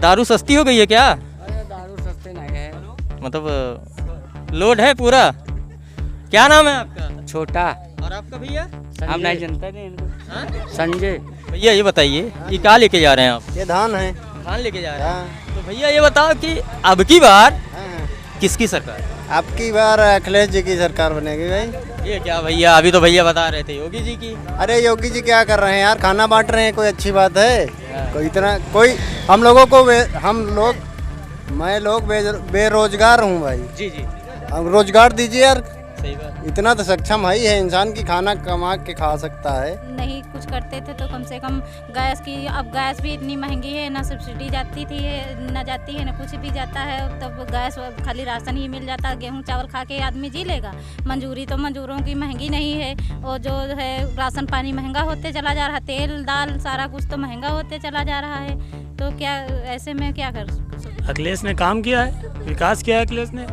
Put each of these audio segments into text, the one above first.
दारू सस्ती हो गई है क्या? अरे दारू सस्ते नहीं है। मतलब लोड है पूरा। क्या नाम है आपका? छोटा। और आपका भैया? हम नहीं जानते नहीं इनको। हाँ? संजय। भैया ये बताइए, ये क्या लेके जा रहे हैं आप? ये धान है। धान लेके जा रहे हैं। तो भैया ये बताओ कि अब की बार किसकी सरकार? अब की बार अखिलेश जी की सरकार बनेगी भाई। ये क्या भैया, अभी तो भैया बता रहे थे योगी जी की। अरे योगी जी क्या कर रहे हैं यार, खाना बांट रहे हैं, कोई अच्छी बात है? कोई इतना कोई हम लोगों को मैं लोग बेरोजगार हूँ भाई। जी जी, अब रोजगार दीजिए यार। सही बात। इतना तो सक्षम है ही है इंसान की खाना कमा के खा सकता है। नहीं कुछ करते थे तो कम से कम गैस की, अब गैस भी इतनी महंगी है, ना सब्सिडी जाती थी ना जाती है, ना कुछ भी जाता है। तब गैस खाली राशन ही मिल जाता, गेहूं चावल खा के आदमी जी लेगा। मंजूरी तो मजदूरों की महंगी नहीं है, और जो है राशन पानी महंगा होते चला जा रहा है, तेल दाल सारा कुछ तो महंगा होते चला जा रहा है। तो क्या ऐसे में क्या कर सकते? अखिलेश ने काम किया है, विकास किया है अखिलेश ने।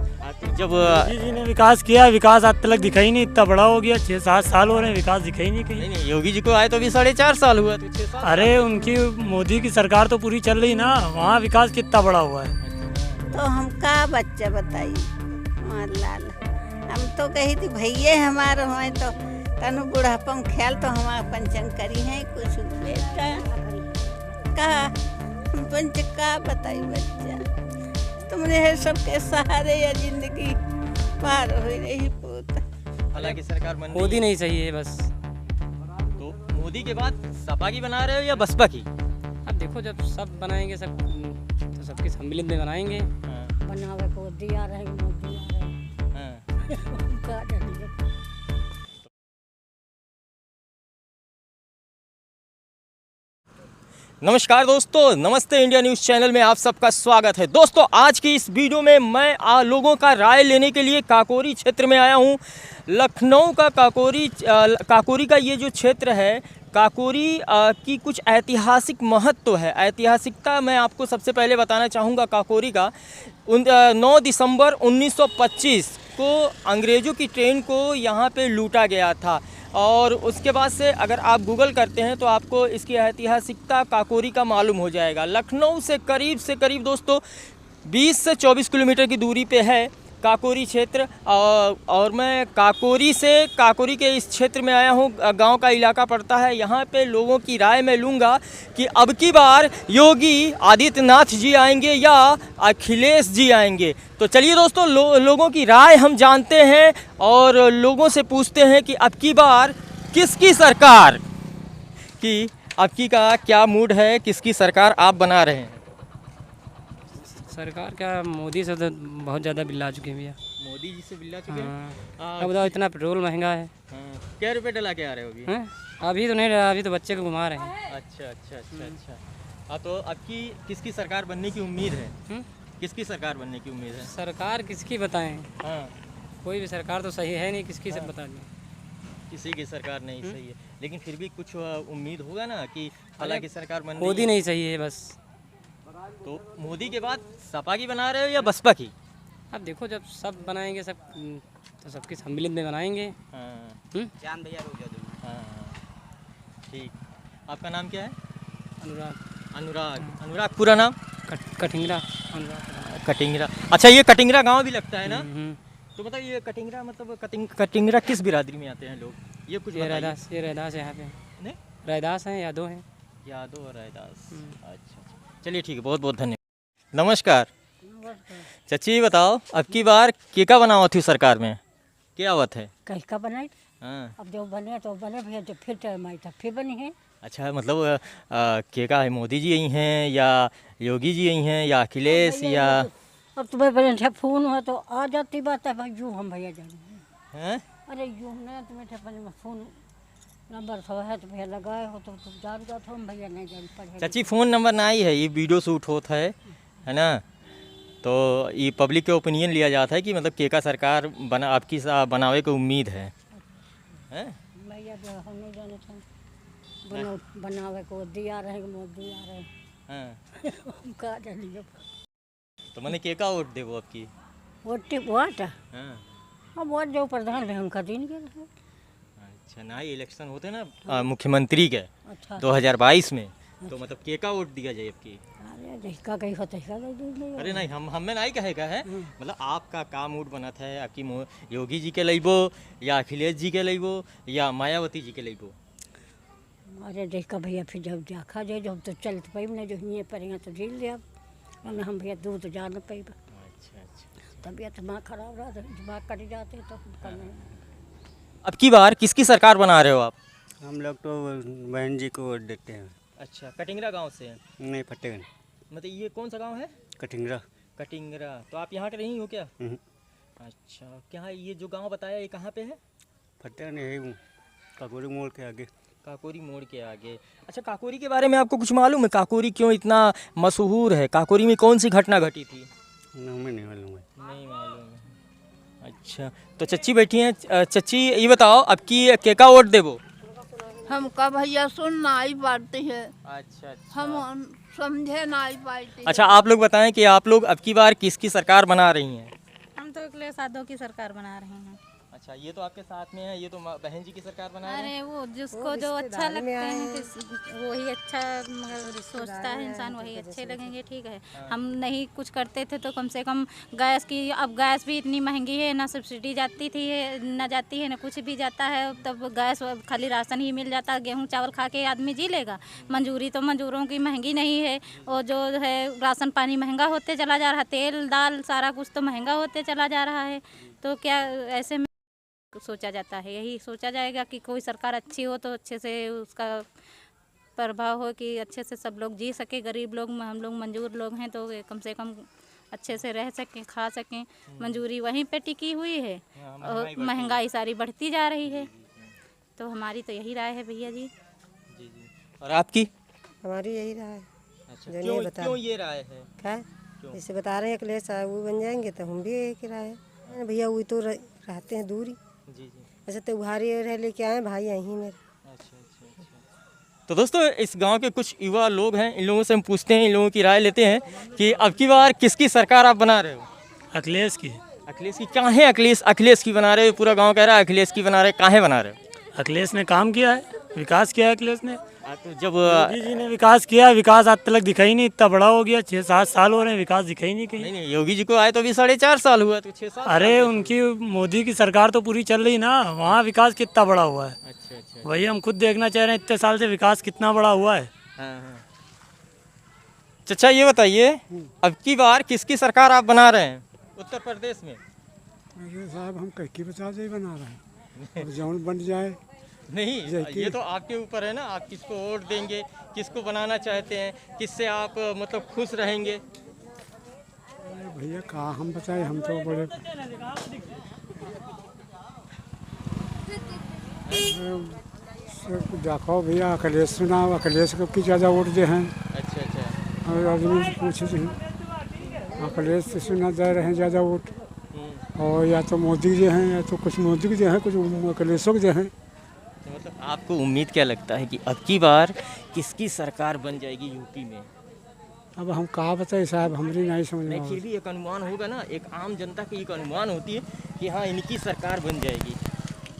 जब योगी जी ने विकास किया, विकास आज तक दिखा ही नहीं, इतना बड़ा हो गया, 6-7 साल हो रहे हैं, विकास दिखा ही नहीं कहीं। नहीं योगी जी को आए तो अभी 4.5 साल हुआ, तो 6 साल। अरे उनकी मोदी की सरकार तो पूरी चल रही ना, वहाँ विकास कितना बड़ा हुआ है। तो हम का बच्चा बताइए लाल, हम तो कही थी भैया हमारे हुए तो तनु बुढ़ापा में ख्याल तो हमारा पंचन करी है कुछ बेटा का पंच का बताई बच्चा तुमने है सबके सहारे या जिंदगी पार हो रही पूत। हालांकि सरकार बन मोदी नहीं चाहिए बस। तो मोदी के बाद सपा की बना रहे हो या बसपा की? अब देखो जब सब बनाएंगे सब तो सबके सम्मिलित में बनाएंगे। बनावे को दिया रहे मोदी आ रहे हाँ। का डरिए। नमस्कार दोस्तों, नमस्ते इंडिया न्यूज़ चैनल में आप सबका स्वागत है। दोस्तों आज की इस वीडियो में मैं लोगों का राय लेने के लिए काकोरी क्षेत्र में आया हूं। लखनऊ का काकोरी का ये जो क्षेत्र है, काकोरी की कुछ ऐतिहासिक महत्व है। ऐतिहासिकता मैं आपको सबसे पहले बताना चाहूँगा। काकोरी का 9 दिसंबर 1925 को अंग्रेज़ों की ट्रेन को यहाँ पे लूटा गया था, और उसके बाद से अगर आप गूगल करते हैं तो आपको इसकी ऐतिहासिकता काकोरी का मालूम हो जाएगा। लखनऊ से करीब दोस्तों 20 से 24 किलोमीटर की दूरी पे है काकोरी क्षेत्र। और मैं काकोरी के इस क्षेत्र में आया हूँ। गांव का इलाका पड़ता है। यहाँ पे लोगों की राय मैं लूँगा कि अब की बार योगी आदित्यनाथ जी आएंगे या अखिलेश जी आएंगे। तो चलिए दोस्तों लोगों की राय हम जानते हैं और लोगों से पूछते हैं कि अब की बार किसकी सरकार की, अब की का क्या मूड है, किसकी सरकार आप बना रहे हैं? सरकार क्या, मोदी से तो बहुत ज़्यादा बिल्ला चुके हैं भैया। मोदी जी से बिल्ला चुके हैं। हाँ। अब बताओ इतना पेट्रोल महंगा है। हाँ। क्या रुपए डला के आ रहे हो अभी? हैं? अभी तो नहीं रहा, अभी तो बच्चे को घुमा रहे हैं। अच्छा। हाँ, तो अब की किसकी सरकार बनने की उम्मीद है? किसकी सरकार बनने की उम्मीद है? सरकार किसकी बताएं? हाँ, कोई भी सरकार तो सही है नहीं, किसकी सब बता दें। किसी की सरकार नहीं सही है, लेकिन फिर भी कुछ उम्मीद होगा ना कि हालांकि सरकार बन रही मोदी है। नहीं चाहिए बस। तो मोदी के बाद सपा की बना रहे हो या बसपा की? अब देखो जब सब बनाएंगे सब तो सबके सम्मिलित में बनाएंगे। हाँ। जान भैया हाँ, ठीक। आपका नाम क्या है? अनुराग। अनुराग पूरा नाम? कटिंगरा अनुराग। कटिंगरा। अच्छा, ये कटिंगरा गांव भी लगता है ना? तो मतलब ये कटिंगरा मतलब कटिंगरा किस बिरादरी में आते हैं लोग? ये कुछ ये रैदास है यहाँ पे। नहीं? रैदास हैं, यादव हैं। यादव और रैदास। अच्छा, चलिए ठीक है, बहुत बहुत धन्यवाद। नमस्कार चाची, बताओ अब की बार केका बनाओ थी सरकार में, क्या बात है? कहीं का बनाए? हाँ। अब जो बने तो बने भैया, जो फिर टाइम आई था फिर बनी है। अच्छा, मतलब केका है मोदी जी यही हैं या योगी जी यही हैं या अखिलेश या? अब तुम्हें बने फोन हुआ तो आ जाती बात है भाई, यूँ हम भैया जाने हैं? अरे यूँ ना तुम्हें ठपने फोन नंबर तो है तो भैया लगाए हो तो तुम जान जाते हो, हम भैया नहीं जान पाए। चाची फ़ोन नंबर ना ही है, ये वीडियो शूट होता है ना? तो ये पब्लिक के ओपिनियन लिया जाता है कि मतलब केका सरकार बना आपकी बनावे की उम्मीद है। हैं? भैया जो हम नहीं जाने थे बनावे को दिया रहे मोदी आ रहे। हाँ। हम का जानिए तो मैंने केका वोट देवो आपकी? वोट हाँ। अब वोट जो प्रधान है उनका दिन के रहे। अच्छा, ना ये इलेक्शन होते हैं ना मुख्यमंत्री के। अच्छा। 2022 में तो मतलब केका वोट दिया जाए आपकी? अरे जिसका कहीं होता है अरे नहीं, हम हमें नहीं कहेगा है, मतलब आपका का मूड बनत है आपकी योगी जी के लइबो या अखिलेश जी के लइबो या मायावती जी के लइबो? अरे जिसका भैया फिर जब देखा जाए जब तो चलते पाई ना जो ये पड़ेगा तो झील लिया वरना हम भैया दूर तो जा न पाएगा। अच्छा अच्छा। तबीयत दिमाग खराब रहा दिमाग कट जाते तो हम करना। अब की बार किसकी सरकार बना रहे हो आप? हम लोग तो बहन जी को वोट देते हैं। अच्छा, कटिंगरा गांव से हैं? नहीं, फतेहगंज। मतलब ये कौन सा गांव है? कटिंगरा। कटिंगरा। तो आप यहाँ के नहीं हो क्या? हम्म। अच्छा, क्या ये जो गांव बताया ये कहाँ पे है? फतेहगंज है, काकोरी मोड़ के आगे। काकोरी मोड़ के आगे। अच्छा, काकोरी के बारे में आपको कुछ मालूम है? काकोरी क्यों इतना मशहूर है? काकोरी में कौन सी घटना घटी थी? हमें नहीं मालूम है। नहीं मालूम है। अच्छा, तो चच्ची बैठी हैं। चच्ची ये बताओ अब की केका वोट देबो? हमका भैया सुन ना आई पाते है, अच्छा अच्छा। हम समझे ना आई पाते। अच्छा, आप लोग बताएं कि आप लोग अब की बार किसकी सरकार बना रही हैं? हम तो अखिलेश यादव की सरकार बना रहे हैं। अच्छा, ये तो आपके साथ में है, ये तो बहन जी की सरकार बना रहे हैं। अरे वो जिसको जो अच्छा लगते हैं वही अच्छा मगर सोचता है इंसान वही अच्छे लगेंगे। ठीक है, हम नहीं कुछ करते थे तो कम से कम गैस की, अब गैस भी इतनी महंगी है ना, सब्सिडी जाती थी ना जाती है ना कुछ भी जाता है। तब गैस खाली राशन ही मिल जाता, गेहूँ चावल खा के आदमी जी लेगा। मंजूरी तो मजदूरों की महंगी नहीं है, और जो है राशन पानी महंगा होते चला जा रहा, तेल दाल सारा कुछ तो महंगा होते चला जा रहा है। तो क्या ऐसे में सोचा जाता है, यही सोचा जाएगा कि कोई सरकार अच्छी हो तो अच्छे से उसका प्रभाव हो कि अच्छे से सब लोग जी सके। गरीब लोग, हम लोग मंजूर लोग हैं तो कम से कम अच्छे से रह सकें, खा सकें। मंजूरी वहीं पे टिकी हुई है और महंगाई सारी बढ़ती जा रही है। तो हमारी तो यही राय है भैया जी। और आपकी? हमारी यही राय है। अच्छा, क्यों ये राय है? क्या जैसे बता रहे हैं अखिलेश साहब वो बन जाएंगे तो हम भी यही की राय है। भैया वो तो रहते हैं दूरी, जी जी। ऐसे त्योहारी रह लेके आए भाई यहीं मेरे। अच्छा अच्छा अच्छा। तो दोस्तों, इस गांव के कुछ युवा लोग हैं, इन लोगों से हम पूछते हैं, इन लोगों की राय लेते हैं कि अब की बार किसकी सरकार आप बना रहे हो? अखिलेश की। अखिलेश की? काहे अखिलेश की बना रहे हो? पूरा गांव कह रहा है अखिलेश की बना रहे, काहे बना रहे हो? अखिलेश ने काम किया है, विकास किया है अखिलेश ने। तो जब योगी जी ने विकास किया, विकास आज तक दिखा ही नहीं, इतना बड़ा हो गया, 6-7 साल हो रहे हैं, विकास दिखा ही नहीं कहीं। नहीं, योगी जी को आए तो अभी 4.5 साल हुआ, तो 6-7। अरे उनकी मोदी की सरकार तो पूरी चल रही ना, वहाँ विकास कितना बड़ा हुआ है। अच्छा अच्छा। वही हम खुद देखना चाह रहे हैं, इतने साल से विकास कितना बड़ा हुआ है। हाँ। चचा ये बताइए, अब की बार किसकी सरकार आप बना रहे हैं उत्तर प्रदेश में? अरे साहब हम कहीं की बचा ही बना रहे हैं, जौन बन जाए। नहीं, ये तो आपके ऊपर है ना, आप किसको वोट देंगे, किसको बनाना चाहते हैं, किससे आप मतलब खुश रहेंगे? अरे भैया कहाँ हम बताए, हम तो बड़े देखो भैया अखिलेश सुनाओ, अखिलेश को की ज़्यादा वोट दे हैं। अच्छा अच्छा। और आदमी से पूछे थे अखिलेश से सुना दे रहे हैं ज़्यादा वोट, और या तो मोदी जो हैं, या तो कुछ मोदी के जो हैं, कुछ अखिलेशों के जो हैं। मतलब आपको उम्मीद क्या लगता है कि अब की बार किसकी सरकार बन जाएगी यूपी में? अब हम कहा बताए साहब, हमारी नहीं समझ में। नहीं, फिर भी एक अनुमान होगा ना, एक आम जनता की एक अनुमान होती है कि हाँ इनकी सरकार बन जाएगी।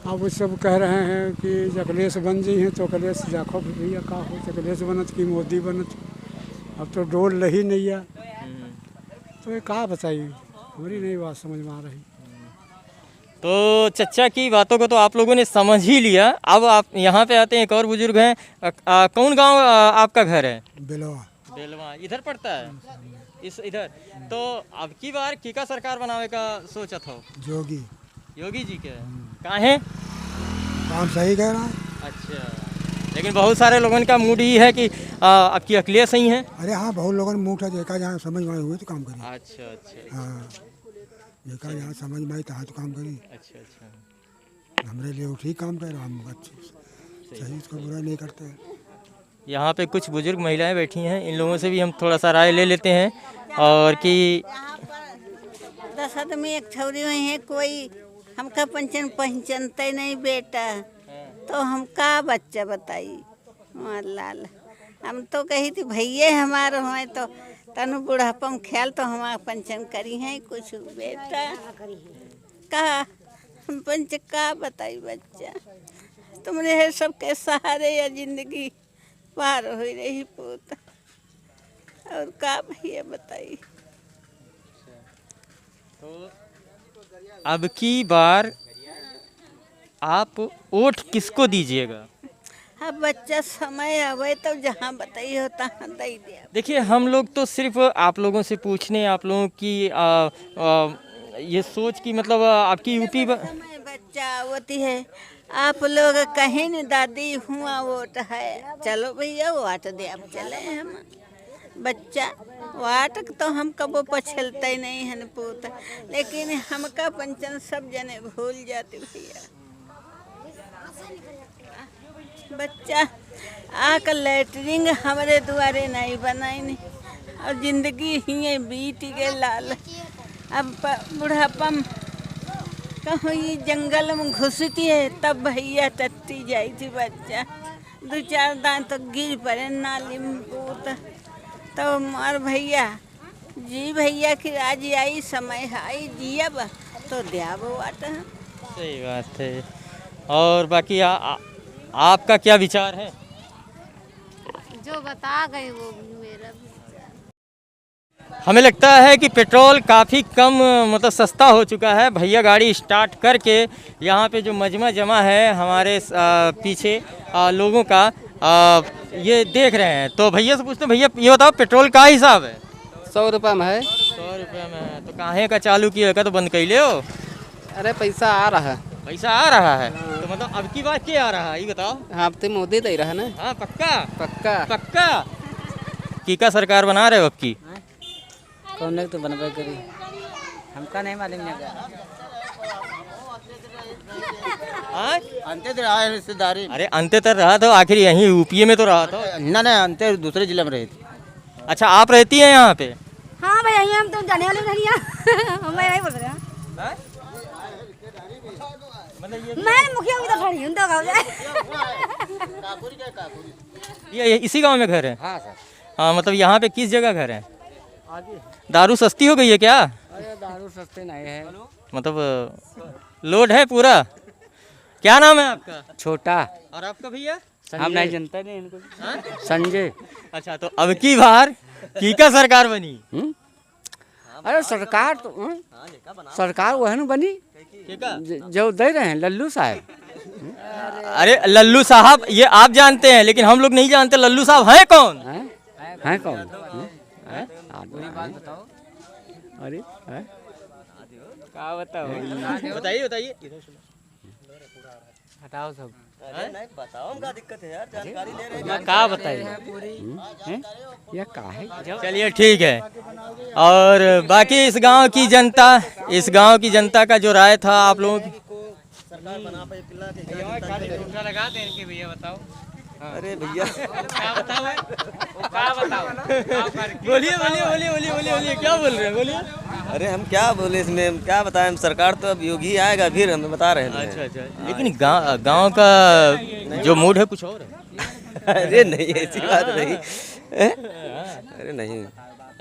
अब वो सब कह रहे हैं कि अखिलेश बन जी हैं, तो अखिलेश देखो भैया का हो, अखिलेश बनत कि मोदी बनत, अब तो डोल रही नहीं है। तो ये कहा बताइए, हमारी नहीं बात समझ में आ रही। तो चच्चा की बातों को तो आप लोगों ने समझ ही लिया। अब आप यहाँ पे आते हैं, एक और बुजुर्ग हैं। कौन गांव आपका घर है? बेलवा। बेलवा इधर पड़ता है, इस इधर। तो अब की बार किका सरकार बनावे का सोचा था? योगी जी के। कहाँ है? काम सही कह रहा है। अच्छा, लेकिन बहुत सारे लोगों का मूड ही है कि अब की अखिलेश ही है। अरे हाँ, बहुत लोगों ने मूड देखा, जहाँ समझ में हुए तो काम करिए। अच्छा अच्छा। हाँ, देखा जहाँ समझ में आई तो हाथ काम करिए। अच्छा अच्छा। हमारे लिए वो ठीक काम कर रहा, हम अच्छे सही, उसको बुरा नहीं करते। यहाँ पे कुछ बुजुर्ग महिलाएं बैठी हैं, इन लोगों से भी हम थोड़ा सा राय ले लेते हैं। और कि 10 आदमी एक छौरी में है, कोई हमका पंचन पहचानते नहीं बेटा, तो हम का बच्चा बताई लाल। हम तो कही थी भैये हमारे हुए तो तनु बुढ़ापम ख्याल तो हमारा पंचन करी है कुछ बेटा, कहा हम पंच का बताई बच्चा, तुमने है सबके सहारे या जिंदगी पार हो रही पूत। और का भैया बताइए। तो अब की बार आप वोट किसको दीजिएगा? अब बच्चा समय आवे तो जहाँ बताइए तहाँ दे दिया। देखिए हम लोग तो सिर्फ आप लोगों से पूछने, आप लोगों की ये सोच की मतलब आपकी यूपी समय बच्चा आवती है, आप लोग कहीं नहीं दादी हुआ वोट है, चलो भैया वाट दे, अब चले हम बच्चा वाट तो हम कबो पछलते नहीं है पूत, लेकिन हमका पंचन सब जने भूल जाते भैया। बच्चा आकर लैटरिंग हमारे द्वारे नहीं बनाई नहीं, और जिंदगी ही बीत गए लाल। अब बुढ़ापा कहूँ ये जंगल में घुसती है तब भैया टट्टी जाई थी बच्चा, 2-4 दान तो गिर पड़े नाली में पूत, तो मार भैया जी भैया की आज आई समय आई जियब तो दिया वाट। सही बात है। और बाकी आपका क्या विचार है? जो बता गए वो मेरा। हमें लगता है कि पेट्रोल काफ़ी कम मतलब सस्ता हो चुका है। भैया गाड़ी स्टार्ट करके यहाँ पे जो मजमा जमा है हमारे पीछे लोगों का ये देख रहे हैं। तो भैया से पूछते हैं, भैया ये बताओ पेट्रोल का हिसाब है? 100 रुपये में है। 100 रुपये में है। तो काहे का चालू किया का तो बंद कर ले हो? अरे पैसा आ रहा है। पैसा आ रहा है तो मतलब अब की बार क्या आ रहा है ये बताओ? हाँ अब तो मोदी दे रहा है ना। हाँ पक्का पक्का पक्का। की सरकार बना रहे हो अब की? कौन तो बनवा करी हमका नहीं मालूम है। अंते रहा है रिश्तेदारी। अरे अंते तर रहा था, आखिर यहीं यूपी में तो रहा था ना ना, अंते दूसरे जिले में रही थी। अच्छा आप रहती हैं यहाँ पे? हाँ भैया हम तो जाने वाले नहीं हैं। मैं नहीं बोल रहा मैं मुखिया की तो खड़ी हूँ तो ये इसी गांव में घर है? हाँ सर। हाँ मतलब यहाँ पे किस जगह घर है? दारू सस्ती हो गई है क्या? अरे दारू सस्ते नहीं है, मतलब लोड है पूरा। क्या नाम है आपका? छोटा। और आपका भैया? हम नहीं जानते नहीं इनको। संजय। अच्छा तो अब की बार कीका सरकार बनी? अरे सरकार तो सरकार वह न बनी जो दे रहे हैं लल्लू साहब। अरे लल्लू साहब ये आप जानते हैं, लेकिन हम लोग नहीं जानते लल्लू साहब हैं कौन? हैं कौन? अरे क्या बताओ? बताइए बताइए। हटाओ सब। बताओ क्या दिक्कत है यार, जानकारी ले रहे मैं क्या बताइए ये क्या है? चलिए ठीक है। और बाकी इस गांव की जनता का जो राय था आप लोगों की? लगा दे इनके भैया बताओ। अरे भैया क्या बताओ? बोलिए क्या बोल रहे हैं, बोलिए। अरे हम क्या बोले इसमें, क्या बताएं, सरकार तो अब योगी आएगा फिर हमें बता रहे हैं। अच्छा लेकिन गांव का जो मूड है कुछ और है। अरे नहीं ऐसी बात नहीं। अरे नहीं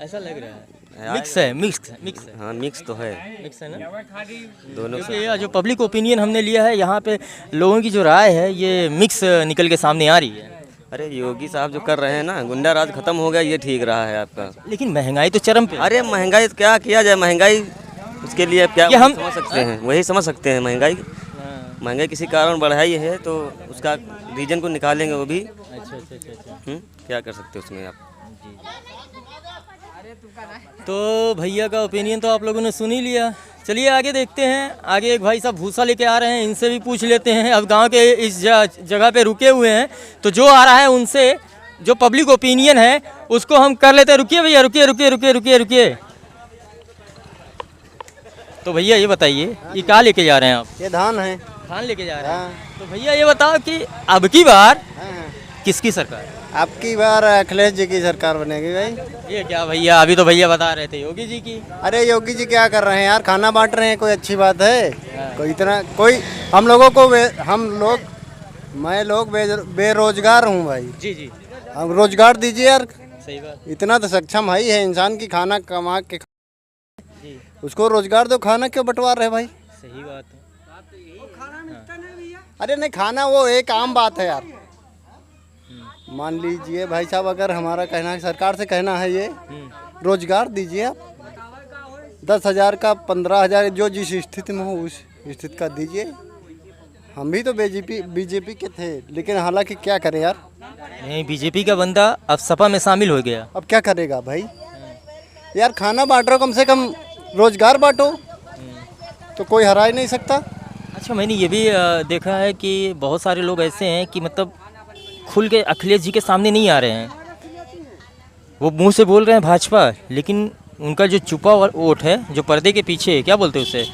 ऐसा लग रहा है। मिक्स है। हाँ मिक्स तो है। मिक्स है ना दोनों। क्योंकि ये जो पब्लिक ओपिनियन हमने लिया है यहाँ पे लोगों की जो राय है ये मिक्स निकल के सामने आ रही है। अरे योगी साहब जो कर रहे हैं ना, गुंडा राज खत्म हो गया, ये ठीक रहा है आपका। लेकिन महंगाई तो चरम पे। अरे महंगाई क्या किया जाए, महंगाई उसके लिए क्या ये हम समझ सकते हैं, वही समझ सकते हैं। महंगाई किसी कारण बढ़ाई है तो उसका रीजन को निकालेंगे वो भी। अच्छा। क्या कर सकते हैं उसमें आप। तो भैया का ओपिनियन तो आप लोगों ने सुन ही लिया। चलिए आगे देखते हैं। आगे एक भाई साहब भूसा लेके आ रहे हैं, इनसे भी पूछ लेते हैं। अब गांव के इस जगह पे रुके हुए हैं तो जो आ रहा है उनसे जो पब्लिक ओपिनियन है उसको हम कर लेते हैं। रुकिए भैया, रुकिए। तो भैया ये बताइए ये क्या लेके जा रहे हैं आप? ये धान है। धान लेके जा रहे हैं। तो भैया ये बताओ कि अब की बार किसकी सरकार? आपकी बार अखिलेश जी की सरकार बनेगी भाई। ये क्या भैया, अभी तो भैया बता रहे थे योगी जी की। अरे योगी जी क्या कर रहे हैं यार, खाना बांट रहे हैं, कोई अच्छी बात है? कोई हम लोगों को मैं लोग बेरोजगार हूँ भाई। जी हम रोजगार दीजिए यार। सही बात। इतना तो सक्षम है इंसान की खाना कमा के उसको रोजगार दो, खाना क्यों बंटवा रहे भाई? सही बात है। अरे नहीं, खाना वो एक आम बात है यार। मान लीजिए भाई साहब, अगर हमारा कहना है, सरकार से कहना है ये रोजगार दीजिए आप। 10,000 का 15,000 जो जिस स्थिति में हो उस स्थिति का दीजिए। हम भी तो बीजेपी के थे, लेकिन हालांकि क्या करें यार। नहीं, बीजेपी का बंदा अब सपा में शामिल हो गया। अब क्या करेगा भाई यार, खाना बांट रहे हो, कम से कम रोजगार बांटो, तो कोई हरा ही नहीं सकता। अच्छा, मैंने ये भी देखा है कि बहुत सारे लोग ऐसे हैं कि मतलब खुल के अखिलेश जी के सामने नहीं आ रहे हैं। वो मुंह से बोल रहे हैं भाजपा, लेकिन उनका जो छुपा वोट है, जो पर्दे के पीछे, क्या बोलते हैं उसे,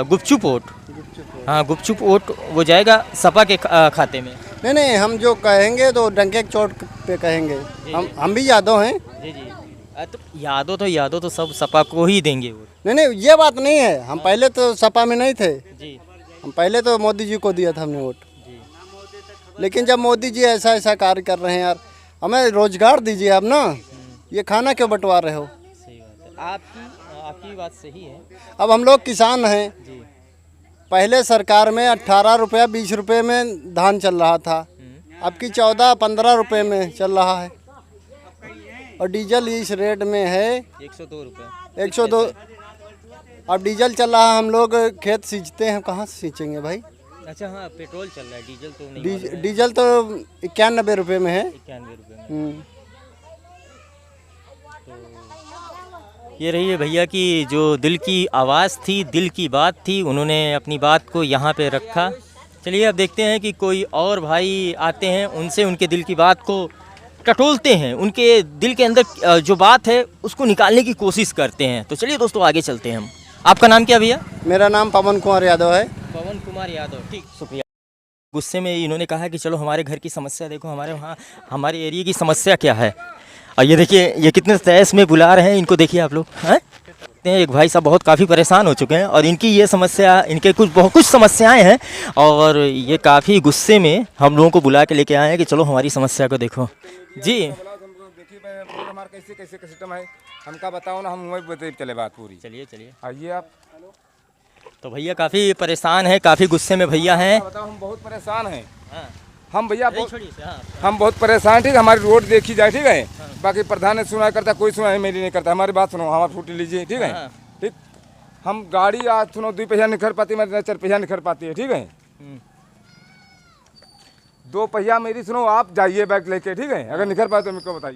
गुपचुप वोट। हाँ, गुपचुप वोट वो जाएगा सपा के खाते में। नहीं, हम जो कहेंगे तो डंके की चोट पे कहेंगे। हम भी यादव हैं। जी जी। तो यादव तो सब सपा को ही देंगे वोट। नहीं, ये बात नहीं है। हम पहले तो सपा में नहीं थे जी। हम पहले तो मोदी जी को दिया था हमने वोट। लेकिन जब मोदी जी ऐसा कार्य कर रहे हैं यार, हमें रोजगार दीजिए आप ना। ये खाना क्यों बंटवा रहे हो? सही बात है, आपकी बात सही है। अब हम लोग किसान हैं। पहले सरकार में 18 रुपया 20 रुपये में धान चल रहा था, अब की 14-15 रुपये में चल रहा है। और डीजल इस रेट में है 102 रुपये। 102। अब डीजल चल रहा है, हम लोग खेत सींचते हैं, कहाँ से सींचेंगे भाई? अच्छा हाँ, पेट्रोल चल रहा है, डीजल तो नहीं। डीजल तो 91 रुपये में है। 91 रुपये में। ये रही है भैया की जो दिल की आवाज़ थी, दिल की बात थी, उन्होंने अपनी बात को यहाँ पे रखा। चलिए अब देखते हैं कि कोई और भाई आते हैं, उनसे उनके दिल की बात को टटोलते हैं, उनके दिल के अंदर जो बात है उसको निकालने की कोशिश करते हैं। तो चलिए दोस्तों, आगे चलते हैं हम। आपका नाम क्या भैया? मेरा नाम पवन कुमार यादव है। पवन कुमार यादव, ठीक, शुक्रिया। गुस्से में इन्होंने कहा कि चलो हमारे घर की समस्या देखो, हमारे वहाँ हमारे एरिया की समस्या क्या है। और ये देखिए, ये कितने तहस में बुला रहे हैं इनको, देखिए आप लोग हैं। एक भाई साहब बहुत काफ़ी परेशान हो चुके हैं और इनकी ये समस्या, इनके कुछ समस्याएं हैं और ये काफ़ी गुस्से में हम लोगों को बुला के लेके आए हैं कि चलो हमारी समस्या को देखो। जी, हमारा कैसे सिस्टम है, हमका बताओ ना, हम वही बताइए चले बात पूरी। चलिए आइए आप। तो भैया काफ़ी परेशान है, काफ़ी गुस्से में भैया हैं। बताओ, हम बहुत परेशान हैं। हम भैया हम बहुत परेशान, ठीक है। हमारी रोड देखी जाए, ठीक है। बाकी प्रधान ने सुनाई करता, कोई सुनाई मेरी नहीं करता। हमारी बात सुनो, हमारी फूटी लीजिए, ठीक है। ठीक, हम गाड़ी आज सुनो 2 पहिया निखर पाती, मेरे 4 पहिया निखर पाती है, ठीक है। 2 पहिया मेरी सुनो, आप जाइए बैग लेके, ठीक है। अगर निखर पाए तो मेरे को बताइए।